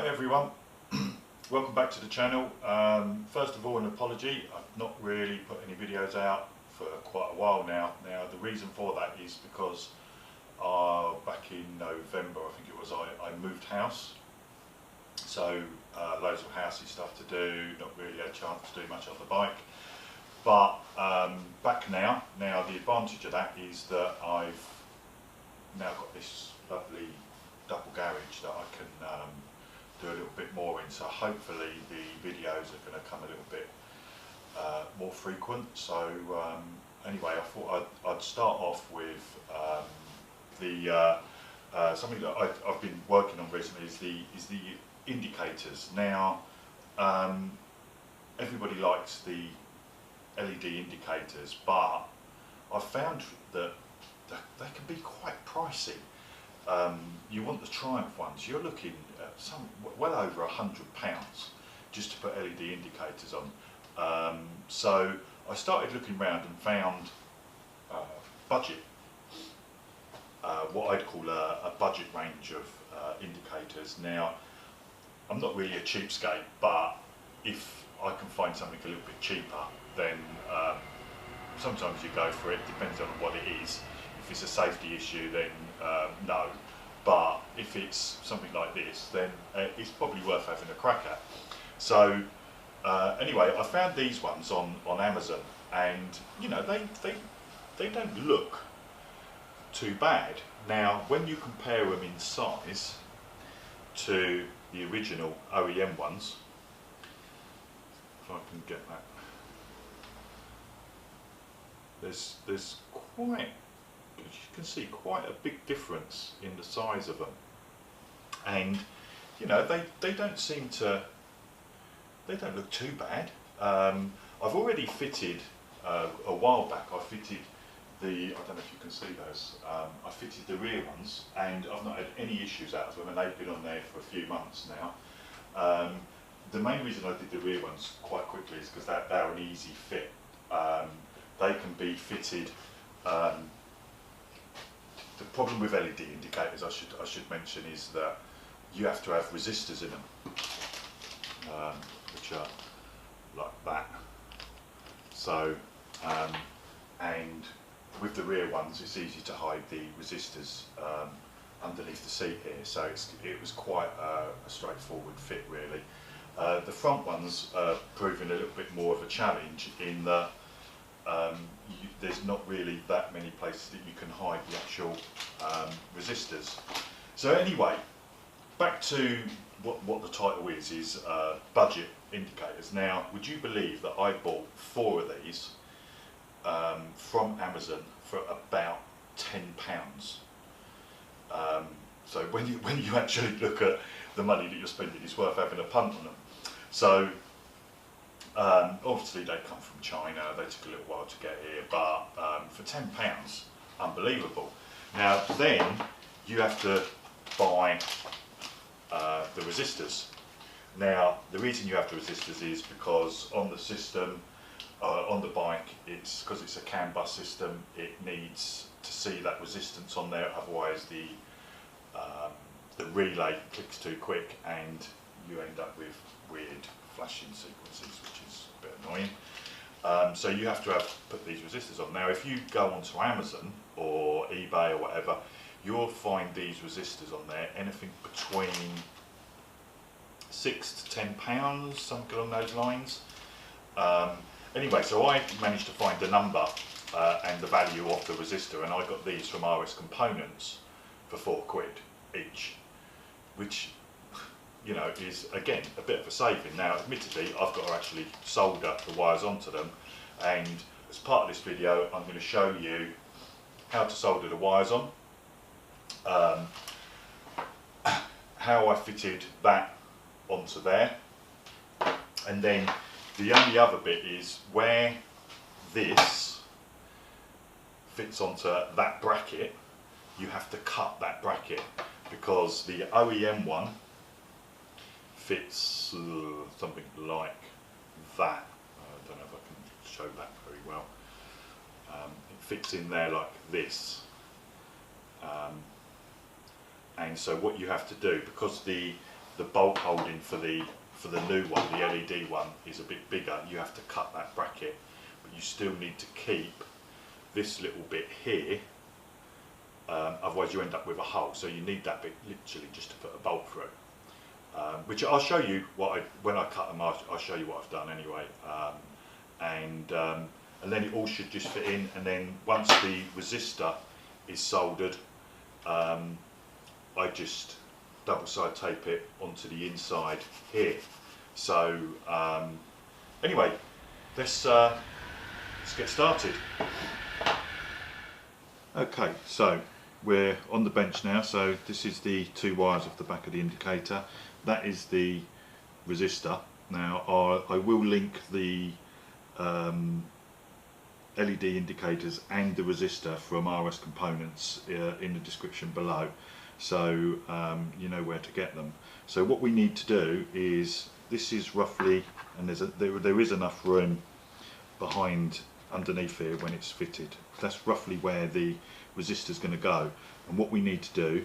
Hi everyone, welcome back to the channel. First of all, an apology, I've not really put any videos out for quite a while now. Now the reason for that is because back in November, I think it was, I moved house. So loads of housey stuff to do, not really had a chance to do much on the bike. But back now the advantage of that is that I've now got this lovely double garage that I can do a little bit more in, so hopefully the videos are going to come a little bit more frequent. So anyway, I thought I'd start off with something that I've been working on recently is the indicators. Now everybody likes the LED indicators, but I've found that they can be quite pricey. You want the Triumph ones, you're looking at well over £100 just to put LED indicators on. So I started looking around and found budget, what I'd call a budget range of indicators. Now I'm not really a cheapskate, but if I can find something a little bit cheaper, then sometimes you go for it, depends on what it is. If it's a safety issue, then no. But if it's something like this, then it's probably worth having a crack at. So anyway, I found these ones on Amazon, and you know, they don't look too bad. Now when you compare them in size to the original OEM ones, if I can get that, there's quite, as you can see, quite a big difference in the size of them, and you know, they don't seem to, they don't look too bad. I've already fitted a while back, I fitted the, I don't know if you can see those, I fitted the rear ones, and I've not had any issues out of them, and they've been on there for a few months now. The main reason I did the rear ones quite quickly is because they're an easy fit. They can be fitted. The problem with LED indicators, I should mention, is that you have to have resistors in them, which are like that. So, and with the rear ones, it's easy to hide the resistors underneath the seat here. So it was quite a straightforward fit, really. The front ones are proving a little bit more of a challenge in that there's not really that many places that you can hide the actual resistors. So anyway, back to what the title is budget indicators. Now, would you believe that I bought 4 of these from Amazon for about £10? So when you actually look at the money that you're spending, it's worth having a punt on them. So obviously they come from China, they took a little while to get here, but for £10, unbelievable. Now then you have to buy the resistors. Now the reason you have the resistors is because on the system, on the bike, it's because it's a CAN bus system, it needs to see that resistance on there, otherwise the relay clicks too quick and you end up with weird flashing sequences, which is a bit annoying. So you have to put these resistors on. Now if you go onto Amazon or eBay or whatever, you'll find these resistors on there, anything between £6 to £10, something along those lines. Anyway, so I managed to find the number and the value of the resistor, and I got these from RS Components for £4 each, which, you know, is again a bit of a saving. Now admittedly I've got to actually solder the wires onto them, and as part of this video I'm going to show you how to solder the wires on, how I fitted that onto there, and then the only other bit is where this fits onto that bracket, you have to cut that bracket, because the OEM one fits something like that. I don't know if I can show that very well. It fits in there like this. And so what you have to do, because the the bolt holding for the new one, the LED one, is a bit bigger. You have to cut that bracket, but you still need to keep this little bit here, otherwise you end up with a hole. So you need that bit literally just to put a bolt through, which I'll show you when I cut them. I'll show you what I've done anyway, and then it all should just fit in. And then once the resistor is soldered, I just double side tape it onto the inside here. So anyway, let's get started. Okay, so we're on the bench now. So this is the 2 wires off the back of the indicator. That is the resistor. Now I will link the LED indicators and the resistor from RS Components in the description below, so you know where to get them. So what we need to do is, this is roughly, and there is enough room behind underneath here when it's fitted. That's roughly where the resistor is going to go, and what we need to do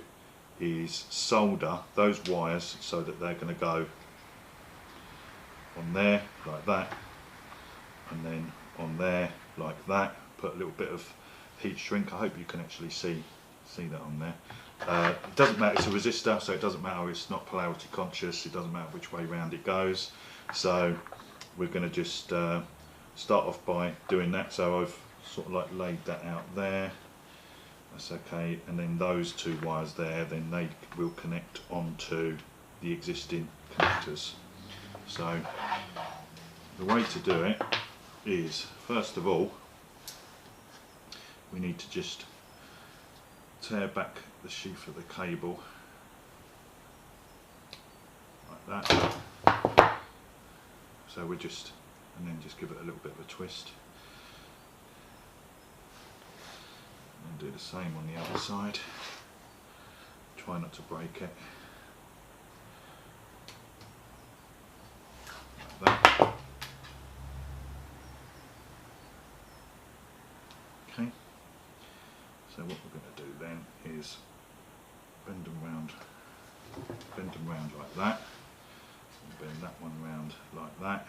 is solder those wires so that they're going to go on there like that, and then on there like that. Put a little bit of heat shrink. I hope you can actually see that on there. It doesn't matter, it's a resistor, so it doesn't matter, it's not polarity conscious, it doesn't matter which way round it goes. So we're going to just start off by doing that. So I've sort of like laid that out there, that's okay, and then those 2 wires there, then they will connect onto the existing connectors. So the way to do it is, first of all, we need to just tear back the sheath of the cable like that. So we just, and then just give it a little bit of a twist, and do the same on the other side. Try not to break it. Like that. Okay, so what we're going to do then is bend them round like that, and bend that one round like that,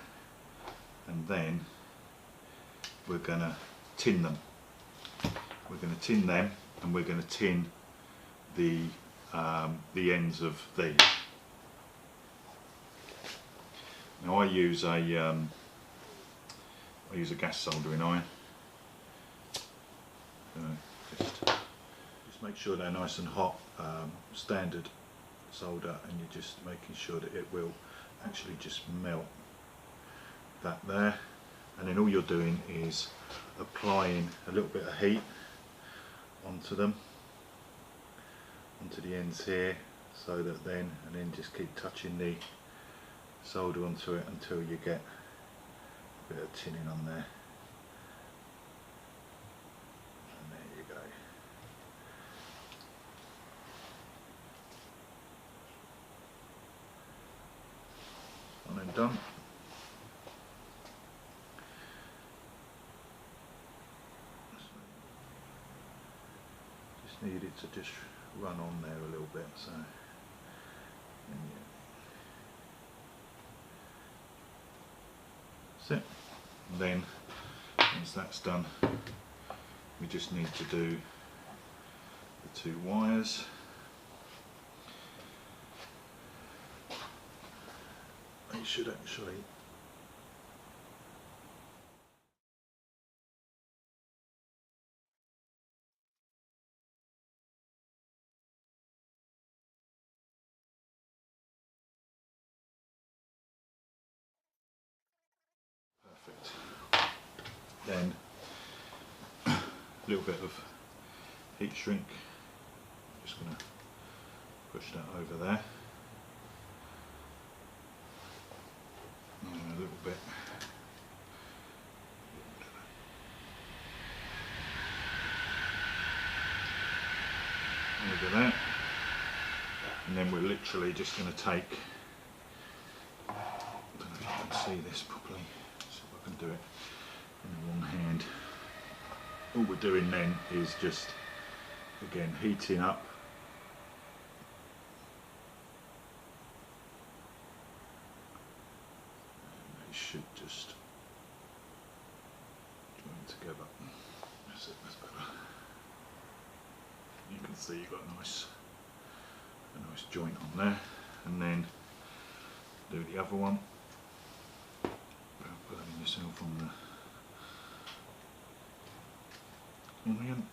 and then we're going to tin them. We're going to tin them, and we're going to tin the ends of these. Now I use a gas soldering iron. Just make sure they're nice and hot, standard solder, and you're just making sure that it will actually just melt that there, and then all you're doing is applying a little bit of heat onto them, onto the ends here, so that then, and then just keep touching the solder onto it until you get a bit of tinning on there. And done. Just need it to just run on there a little bit, so that's it. And then once that's done, we just need to do the 2 wires. They should actually perfect. Then a little bit of heat shrink. Just going to push that over there. A little bit. Over there. And then we're literally just going to take, I don't know if you can see this properly, see if I can do it in one hand. All we're doing then is just, again, heating up So you've got a nice joint on there, and then do the other one. Burning yourself on the orient.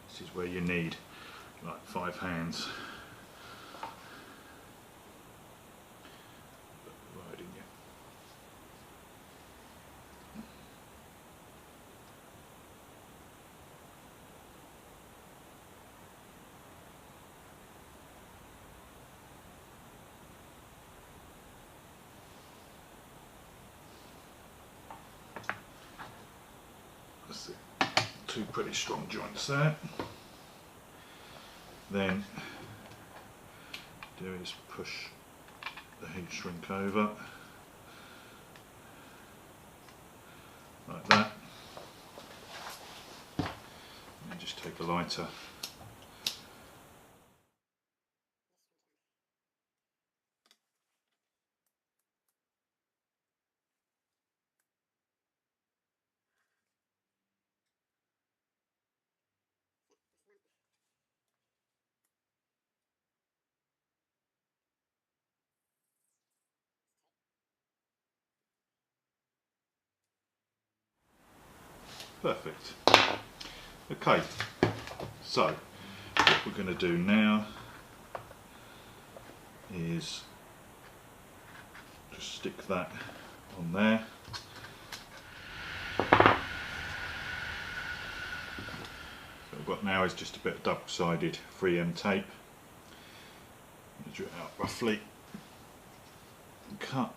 This is where you need like 5 hands. Riding it. That's it. 2 pretty strong joints there. Then do is push the heat shrink over like that, and then just take a lighter . Perfect. Okay, so what we're going to do now is just stick that on there. So what I've got now is just a bit of double-sided 3M tape. Measure it out roughly and cut.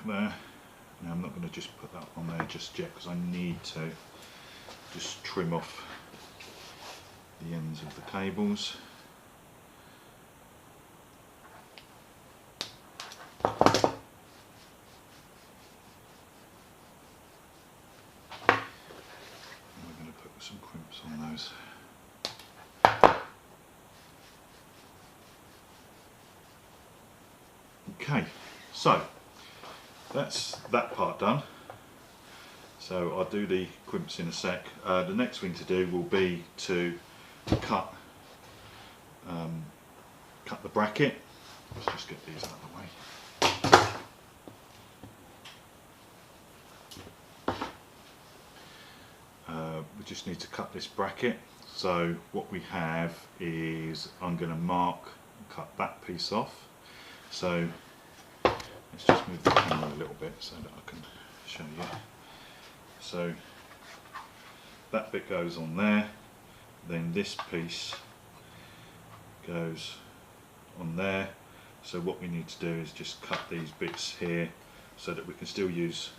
There. Now I'm not going to just put that on there just yet because I need to just trim off the ends of the cables. And we're going to put some crimps on those. Okay, so that's that part done. So I'll do the crimps in a sec. The next thing to do will be to cut the bracket. Let's just get these out of the way. We just need to cut this bracket. So what we have is I'm going to cut that piece off. So let's just move the camera a little bit so that I can show you. So that bit goes on there, then this piece goes on there. So what we need to do is just cut these bits here so that we can still use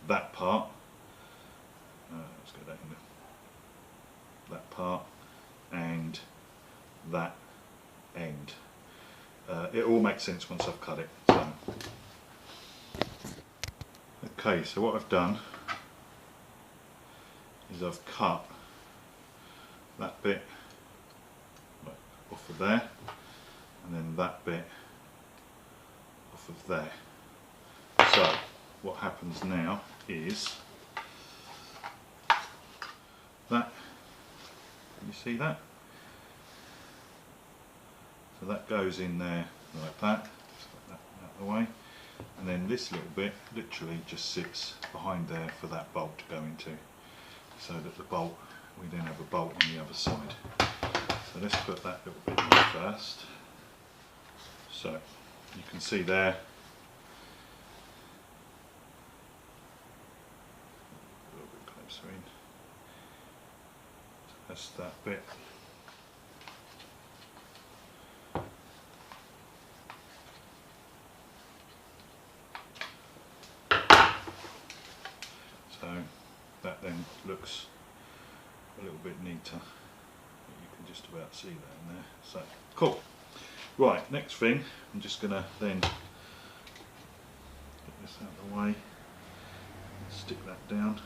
that part. Let's get that in there. That part and that end. It all makes sense once I've cut it. So. Okay, so what I've done is I've cut that bit off of there, and then that bit off of there. So what happens now is that, can you see that? So that goes in there like that, just like that out of the way. And then this little bit literally just sits behind there for that bolt to go into, so that the bolt, we then have a bolt on the other side. So let's put that little bit in first. So you can see there, a little bit closer in, so that's that bit. So that then looks a little bit neater. You can just about see that in there. So cool. Right, next thing, I'm just going to then get this out of the way, stick that down.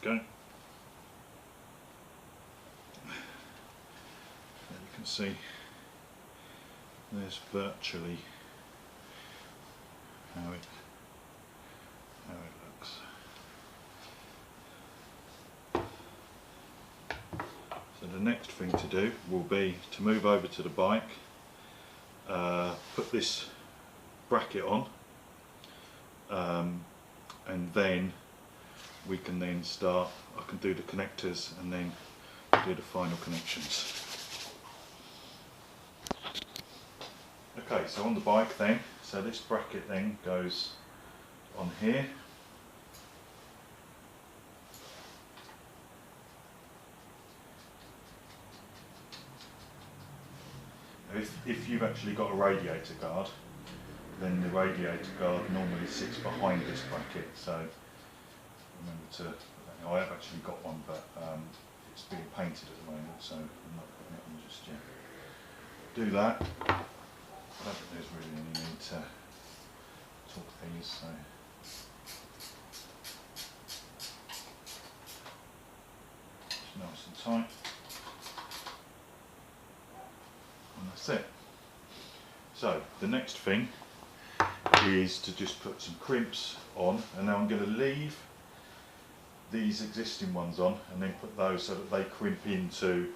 There we go. And you can see there's virtually how it looks. So the next thing to do will be to move over to the bike, put this bracket on, and then we can then start, I can do the connectors and then do the final connections. Okay, so on the bike then, so this bracket then goes on here. If you've actually got a radiator guard, then the radiator guard normally sits behind this bracket, so remember to, I have actually got one, but it's being painted at the moment, so I'm not putting it on just yet. Do that. I don't think there's really any need to torque these, so it's nice and tight, and that's it. So the next thing is to just put some crimps on, and now I'm going to leave these existing ones on and then put those so that they crimp into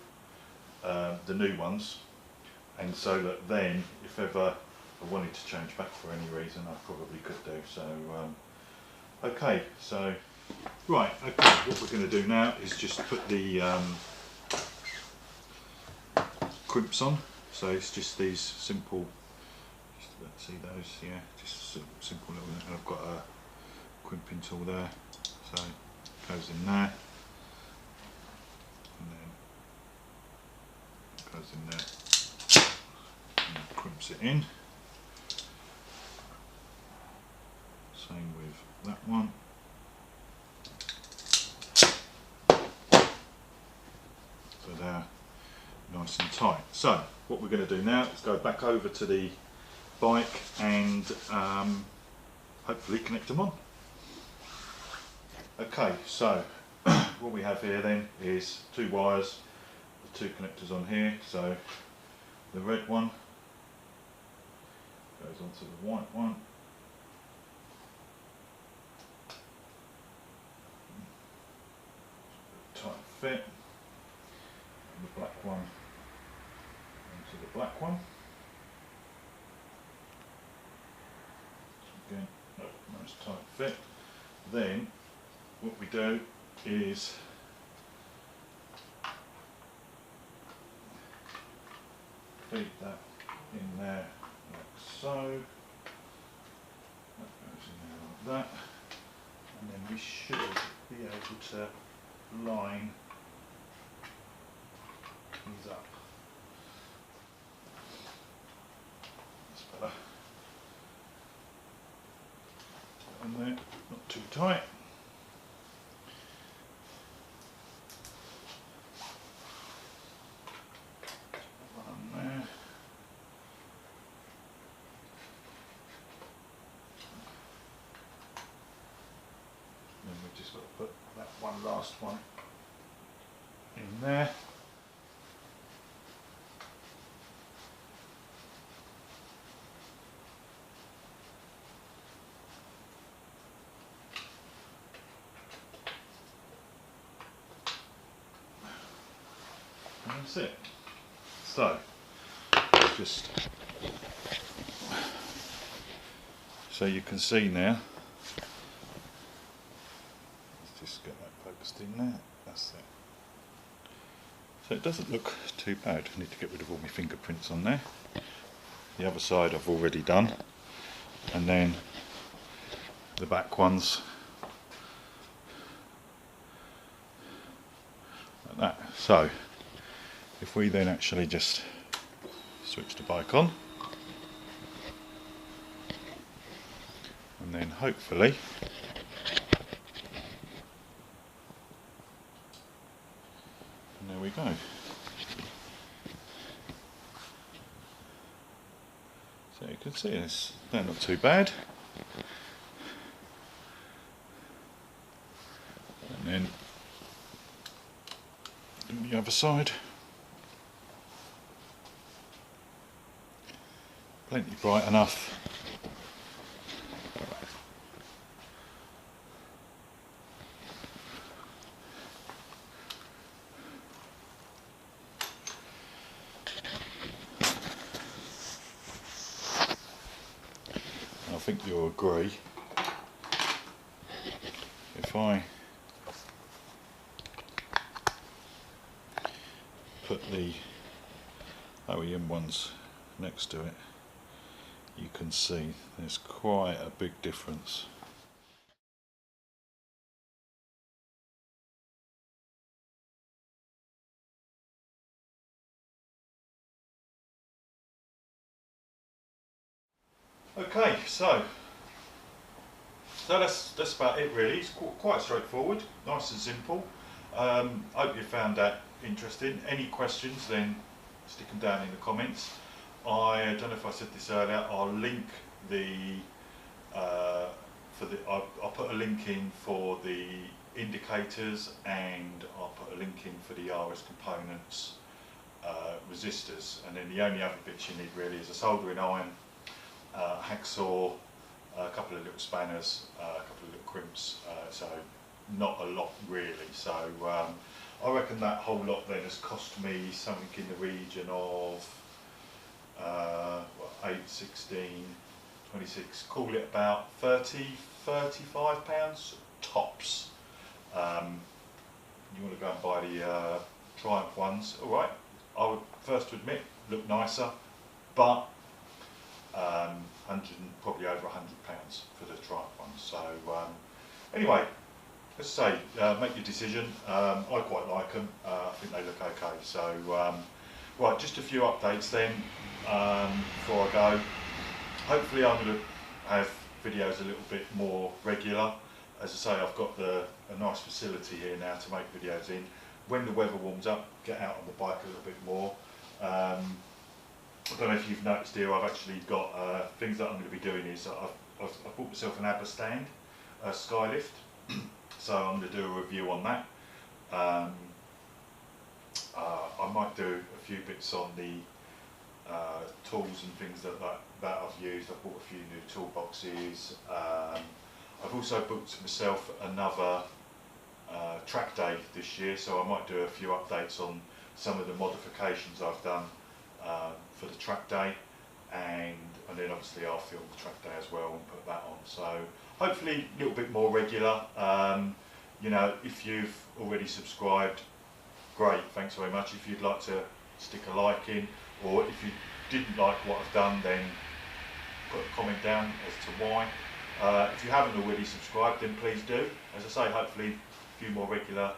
the new ones, and so that then if ever I wanted to change back for any reason I probably could do. So okay, so right, okay, what we're going to do now is just put the crimps on. So it's just these simple, let's see those, yeah, just simple little, and I've got a crimping tool there, so it goes in there, and then it goes in there, and crimps it in. Same with that one. So they're nice and tight. So what we're going to do now is go back over to the bike and hopefully connect them on. Okay, so what we have here then is two wires, the two connectors on here. So the red one goes onto the white one. Tight fit. And the black one onto the black one. Again, nice tight fit. Then what we do is feed that in there like so. That goes in there like that, and then we should be able to line these up. That's better. On there, not too tight. One there. Then we've just got to put that one last one in there. And that's it. So, just so you can see now, let's just get that focused in there, that's it. So it doesn't look too bad. I need to get rid of all my fingerprints on there. The other side I've already done, and then the back ones like that. So if we then actually just switch the bike on, and then hopefully and there we go. So you can see this, they're not too bad. And then side. Plenty bright enough. I think you'll agree if I put the OEM ones next to it, you can see there's quite a big difference. Okay, so that's about it really. It's quite straightforward, nice and simple. Hope you found that interesting. Any questions, then stick them down in the comments. I don't know if I said this earlier. I'll link the I'll put a link in for the indicators, and I'll put a link in for the RS components resistors, and then the only other bits you need really is a soldering iron, hacksaw, a couple of little spanners, a couple of little crimps, so not a lot really. So I reckon that whole lot then has cost me something in the region of 8, 16, 26, call it about 30, 35 pounds tops. You want to go and buy the Triumph ones, alright, I would first admit look nicer, but 100, probably over £100 for the Triumph ones. So anyway, let's say make your decision. I quite like them. I think they look okay. So right, just a few updates then before I go. Hopefully I'm going to have videos a little bit more regular. As I say, I've got a nice facility here now to make videos in. When the weather warms up, get out on the bike a little bit more. I don't know if you've noticed here, I've actually got things that I'm going to be doing is I've bought myself an ABBA stand, a Skylift, so I'm going to do a review on that. I might do a few bits on the tools and things that I've used. I've bought a few new toolboxes. I've also booked myself another track day this year, so I might do a few updates on some of the modifications I've done for the track day, and then obviously I'll film the track day as well and put that on. So hopefully a little bit more regular. You know, if you've already subscribed, great, thanks very much. If you'd like to stick a like in, or if you didn't like what I've done, then put a comment down as to why. If you haven't already subscribed, then please do. As I say, hopefully a few more regular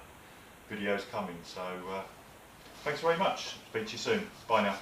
videos coming. So thanks very much. Speak to you soon. Bye now.